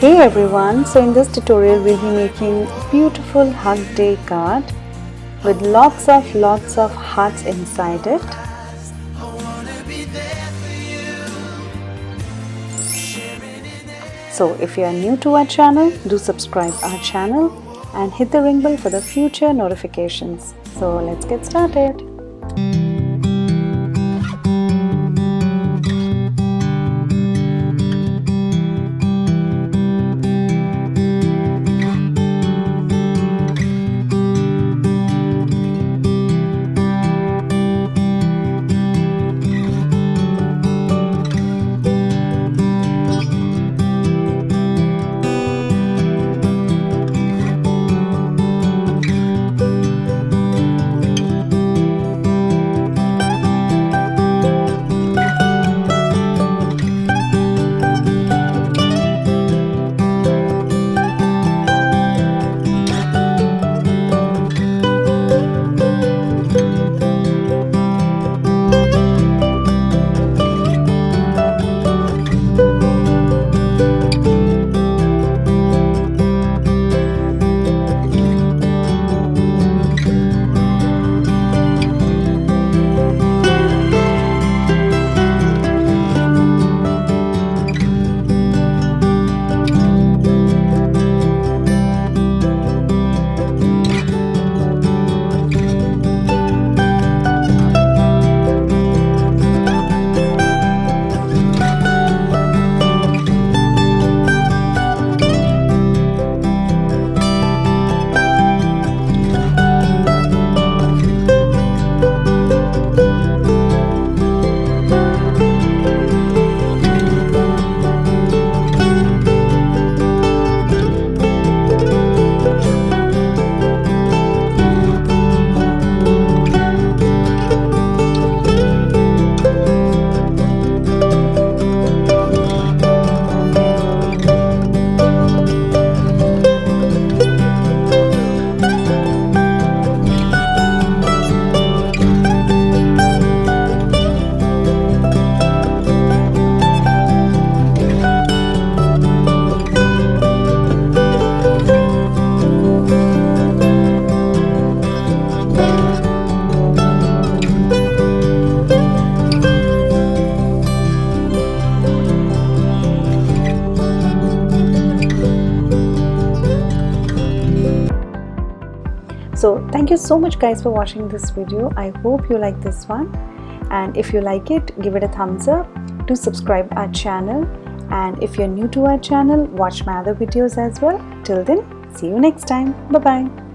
Hey everyone, so in this tutorial we'll be making a beautiful hug day card with lots of hearts inside it. So if you are new to our channel, do subscribe our channel and hit the ring bell for the future notifications. So let's get started. So thank you so much guys for watching this video. I hope you like this one, and if you like it, give it a thumbs up. Do subscribe our channel, and if you're new to our channel, watch my other videos as well. Till then, see you next time. Bye bye.